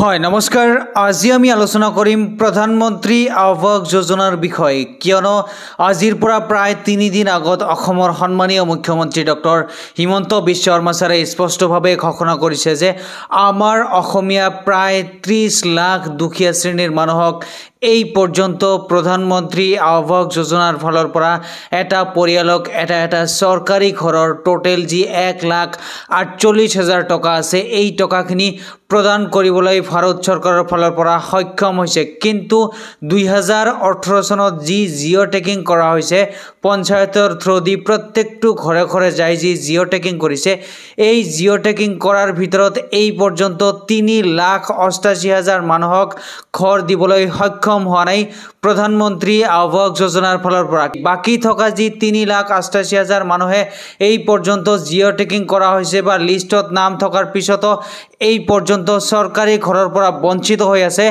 হয় নমস্কাৰ আজি আমি আলোচনা কৰিম প্ৰধানমন্ত্ৰী আৱাস যোজনাৰ বিষয়ে কিয়নো আজিৰ পৰা প্ৰায় 3 দিন আগত অসমৰ সন্মানীয় মুখ্যমন্ত্ৰী ডক্টৰ হিমন্ত বিশ্ব শৰ্মা ছাৰে স্পষ্টভাৱে ঘোষণা কৰিছে যে আমাৰ অসমীয়া প্ৰায় 30 লাখ দুখীয়া শ্ৰেণীৰ মানুহক এই পৰ্যন্ত প্ৰধানমন্ত্ৰী আৱাস যোজনাৰ ফলৰ পৰা এটা পৰিয়ালক এটা চৰকাৰী ঘৰৰ টোটেল যি 1,48,000 টকা আছে এই টকাখিনি প্ৰদান কৰিবলৈ ভাৰত চৰকাৰৰ ফলৰ পৰা সক্ষম হৈছে কিন্তু 2018 চনত যি জিঅ' টেকিং কৰা হৈছে পঞ্চায়তৰ থ্ৰুদি প্ৰত্যেকটো ঘৰে ঘৰে যাই যি জিঅ' টেকিং কৰিছে এই জিঅ' টেকিং কৰাৰ ভিতৰত এই পৰ্যন্ত 3,88,000 মানুহক ঘৰ দিবলৈ সক্ষম হোৱা নাই প্ৰধানমন্ত্ৰী আৱাস যোজনাৰ ফলৰ পৰা বাকি থকা যি 3,88,000 মানুহে এই পৰ্যন্ত জিঅ' টেকিং কৰা হৈছে বা লিষ্টত নাম থকাৰ পিছতো এই পৰ্যন্ত চৰকাৰী ঘৰৰ পৰা বঞ্চিত হৈ আছে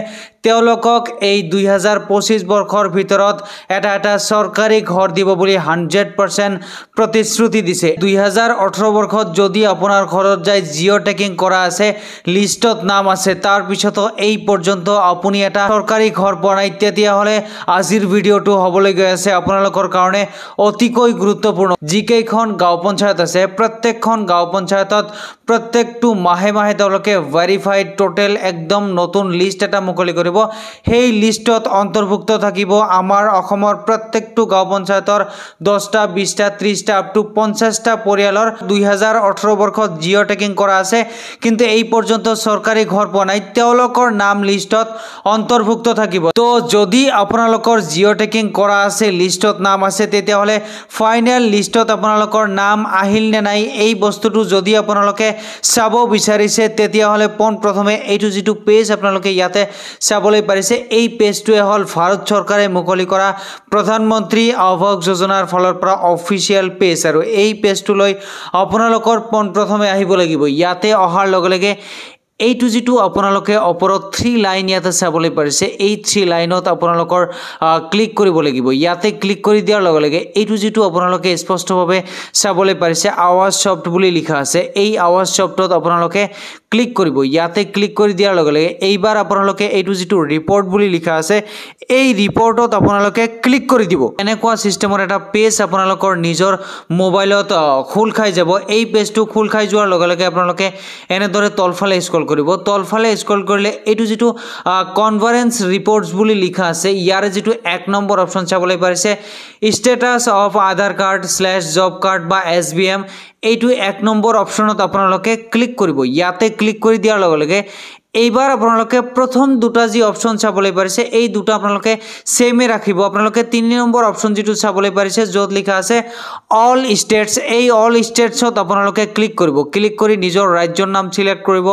তেওঁলোকক এই 2025 বৰ্ষৰ ভিতৰত এটা চৰকাৰী ঘৰ দিব বুলি 100% প্ৰতিশ্ৰুতি দিছে 2018 বৰ্ষত যদি আপোনাৰ ঘৰত যাই জিঅ' টেকিং কৰা আছে লিষ্টত নাম আছে তাৰ পিছতো এই পৰ্যন্ত আপুনি এটা চৰকাৰী ঘৰ বনাই তেতিয়া হলে আজিৰ ভিডিঅটো হ'বলৈ গৈ আছে আপোনালোকৰ কাৰণে অতিকৈ গুৰুত্বপূৰ্ণ যিকেইখন গাঁও পঞ্চায়ত আছে প্ৰত্যেকখন গাঁও পঞ্চায়তত প্ৰত্যেকটো মাহে মাহে তেওঁলোকে ভেৰিফাইড টোটেল একদম নতুন লিষ্ট এটা মুকলি কৰিব সেই লিষ্টত অন্তৰ্ভুক্ত থাকিব আমাৰ অসমৰ প্ৰত্যেকটো গাঁও পঞ্চায়তৰ 10টা 20টা 30টা আপ টু 50টা পৰিয়ালৰ 2018 বৰ্ষত জিঅ' টেকিং কৰা আছে কিন্তু এই পৰ্যন্ত চৰকাৰী ঘৰ বনাই তেওঁলোকৰ নাম লিষ্টত অন্তৰ্ভুক্ত থাকিব তো যদি আপোনালোকৰ জিঅ' টেকিং কৰা আছে লিষ্টত নাম আছে তেতিয়া হলে ফাইনাল লিষ্টত আপোনালোকৰ নাম আহিল নে নাই এই বস্তুটো যদি আপোনালোকে চাব বিচাৰিছে তেতিয়া হলে প্ৰথমে এইটো যেটো পেজ আপোনালোকে ইয়াতে চাবলৈ পাৰিছে এই পেজটোৱে হল ভাৰত চৰকাৰে মুকলি কৰা প্ৰধানমন্ত্ৰী আৱাস যোজনাৰ ফলৰ পৰা অফিচিয়েল পেজ আৰু এই পেজটোলৈ আপোনালোকৰ প্ৰথমে আহিব লাগিব ইয়াতে অহাৰ লগে লগে এইটো যেটো আপোনালোকে ওপৰত 3 লাইন ইয়াতে চাবলৈ পাৰিছে এই 3 লাইনত আপোনালোকৰ ক্লিক কৰিব লাগিব ইয়াতে ক্লিক কৰি দিয়াৰ লগে লগে এইটো যেটো আপোনালোকে স্পষ্টভাৱে চাবলৈ পাৰিছে আৱাজ শব্দ বুলি লিখা আছে এই আৱাজ শব্দত আপোনালোকে ক্লিক কৰিব ইয়াতে ক্লিক কৰি দিয়াৰ লগে লগে এইবাৰ আপোনালোকে এইটো যেটো ৰিপৰ্ট বুলি লিখা আছে এই ৰিপৰ্টত আপোনালোকে ক্লিক কৰি দিব এনেকুৱা সিস্টেমৰ এটা পেজ আপোনালোকৰ নিজৰ মোবাইলত খুল খাই যাব এই পেজটো খুল খাই যোৱাৰ লগে লগে আপোনালোকে এনেদৰে তলফালে স্ক্ৰল কৰিব তলফালে স্ক্ৰল কৰিলে এইটো যেটো কনভাৰেন্স ৰিপৰ্টস বুলি লিখা আছে ইয়াৰে যেটো 1 নম্বৰ অপচন চাবলৈ পাৰিছে status of Aadhaar card /job card বা SBM এইটো 1 নম্বৰ অপচনত আপোনালোকে ক্লিক কৰিব ইয়াতে ক্লিক কৰি দিয়াৰ লগে লগে এইবাৰ আপোনালোকে প্ৰথম দুটা যি অপচন চাবলৈ পাৰিছে এই দুটা আপোনালোকে সেমে ৰাখিব আপোনালোকে 3 নম্বৰ অপচন যেটো চাবলৈ পাৰিছে যত লিখা আছে অল ষ্টেটস এই অল ষ্টেটছত আপোনালোকে ক্লিক কৰিব ক্লিক কৰি নিজৰ ৰাজ্যৰ নাম সিলেক্ট কৰিব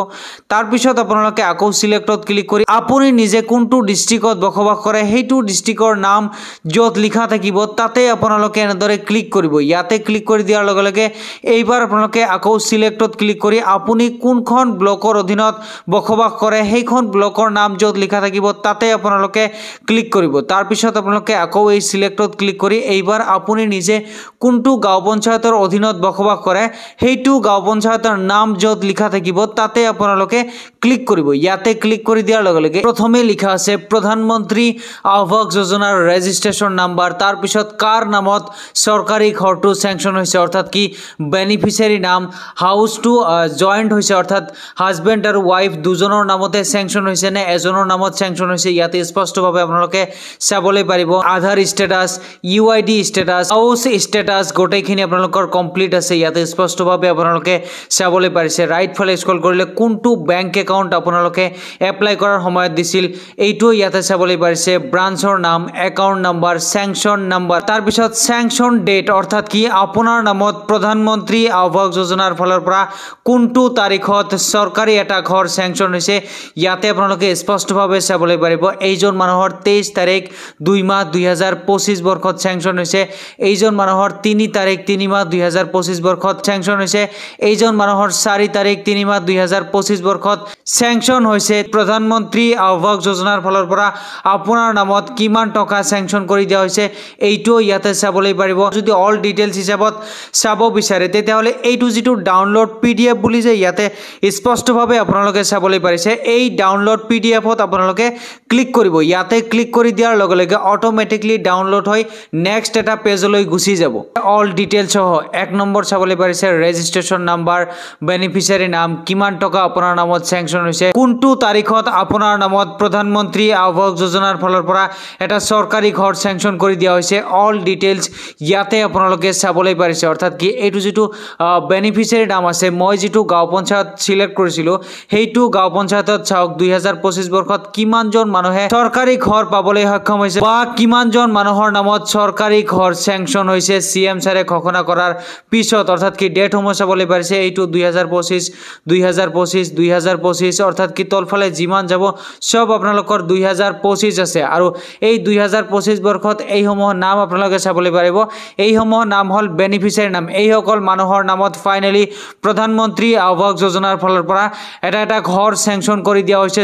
তাৰ পিছত আপোনালোকে আকৌ সিলেক্টত ক্লিক কৰি আপুনি নিজে কোনটো ডিস্ট্ৰিক্টত বসবাস কৰে হেইটো ডিস্ট্ৰিক্টৰ নাম যত লিখা থাকিব তাতে আপোনালোকে এনেদৰে ক্লিক কৰিব ইয়াতে ক্লিক কৰি দিয়াৰ লগে লগে এইবাৰ আপোনালোকে আকৌ সিলেক্টত ক্লিক কৰি আপুনি কোনখন ব্লকৰ অধীনত বসবাস কৰে হেইখন ব্লকৰ নাম যত লিখা থাকিব তাতে আপোনালোকে ক্লিক কৰিব তাৰ পিছত আপোনালোকে আকৌ এই সিলেক্টত ক্লিক কৰি এইবাৰ আপুনি নিজে কোনটো গাঁও পঞ্চায়তৰ অধীনত বসবাস কৰে হেইটো গাঁও পঞ্চায়তৰ নাম যত লিখা থাকিব তাতে আপোনালোকে ক্লিক কৰিব ইয়াতে ক্লিক কৰি দিয়াৰ লগে লগে প্ৰথমে লিখা আছে প্ৰধানমন্ত্ৰী আৱাস যোজনাৰ ৰেজিষ্ট্ৰেচন নাম্বাৰ তাৰ পিছত কাৰ নামত চৰকাৰী ঘৰটো স্যাংশন হৈছে অৰ্থাৎ কি বেনিফিচিয়াৰী নাম হাউস টু জয়েন্ট হৈছে অৰ্থাৎ হাজবেন্ড আৰু ওয়াইফ দুজনৰ নামতে স্যাংশন হৈছে নে এজনৰ নামত স্যাংশন হৈছে ইয়াতে স্পষ্টভাৱে আপোনালোকে চাবলৈ পাৰিব আধাৰ ষ্টেটাস UID ষ্টেটাস হাউস ষ্টেটাস গোটেইখিনি আপোনালোকৰ কমপ্লিট আছে ইয়াতে স্পষ্টভাৱে আপোনালোকে চাবলৈ পাৰিছে ৰাইট ফালে স্ক্ৰল কৰিলে কোনটো বেংক একাউন্ট আপোনালোকে এপ্লাই কৰাৰ সময়ত দিছিল এইটো ইয়াতে চাবলৈ পাৰিছে ব্ৰাঞ্চৰ নাম একাউন্ট নাম্বাৰ স্যাংশন নাম্বাৰ তাৰ পিছত স্যাংশন ডেট অৰ্থাৎ কি আপোনাৰ নামত প্ৰধানমন্ত্ৰী আৱাস যোজনাৰ ফলৰ পৰা কোনটো তাৰিখত চৰকাৰী এটা ঘৰ স্যাংশন হৈছে ইয়াতে আপোনালোকে স্পষ্টভাৱে চাবলৈ পাৰিব এইজন মানুহৰ 23 তাৰিখ 2 মাহ 2025 বৰ্ষত স্যাংশন হৈছে এইজন মানুহৰ 3 তাৰিখ 3 মাহ 2025 বৰ্ষত স্যাংশন হৈছে এইজন মানুহৰ 4 তাৰিখ 3 মাহ 2025 বৰ্ষত স্যাংশন হৈছে প্ৰধানমন্ত্ৰী আৱাস যোজনাৰ ফলৰ পৰা আপোনাৰ নামত কিমান টকা স্যাংশন কৰি দিয়া হৈছে এইটো ইয়াতে চাবলৈ পাৰিব যদি অল ডিটেইলছ হিচাপত চাব বিচাৰে তেতিয়া হলে এইটো যেটো ডাউনলোড PDF বুলি যে ইয়াতে স্পষ্টভাৱে আপোনালোকে চাবলৈ পাৰিব পাৰিছে এই ডাউনলোড পিডিএফত আপোনালোকে ক্লিক কৰিব ইয়াতে ক্লিক কৰি দিয়াৰ লগে লগে অটোমেটিকলি ডাউনলোড হৈ নেক্সট এটা পেজলৈ গুচি যাব অল ডিটেইলছ সহ এক নম্বৰ চাবলৈ পাৰিছে ৰেজিষ্ট্ৰেচন নাম্বাৰ বেনিফিচিয়াৰী নাম কিমান টকা আপোনাৰ নামত স্যাংচন হৈছে কোনটো তাৰিখত আপোনাৰ নামত প্ৰধানমন্ত্ৰী আৱাস যোজনাৰ ফলৰ পৰা এটা চৰকাৰী ঘৰ স্যাংচন কৰি দিয়া হৈছে অল ডিটেইলছ ইয়াতে আপোনালোকে চাবলৈ পাৰিছে অৰ্থাৎ কি এইটো যেটো বেনিফিচিয়াৰী নাম আছে মই যেটো গাঁও পঞ্চায়ত সিলেক্ট কৰিছিলো হেইটো গাঁও পঞ্চায়তত চাওক 2025 বৰ্ষত কিমানজন মানুহে চৰকাৰী ঘৰ পাবলৈ সক্ষম হৈছে বা কিমানজন মানুহৰ নামত চৰকাৰী ঘৰ স্যাংচন হৈছে সিএম সাৰে ঘোষণা কৰাৰ পিছত অৰ্থাৎ কি ডেট সমূহ চাবলৈ পাৰিছে এইটো 2025 অৰ্থাৎ কি তলফালে যিমান যাব সব আপোনালোকৰ 2025 আছে আৰু এই 2025 বৰ্ষত এই সমূহ নাম আপোনালোকে চাবলৈ পাৰিব এই সমূহ নাম হল বেনিফিচিয়াৰী নাম এই সকল মানুহৰ নামত ফাইনালি প্ৰধানমন্ত্ৰী আৱাস যোজনাৰ ফলৰ পৰা এটা ঘৰ স্যাংচন কৰি দিয়া হৈছে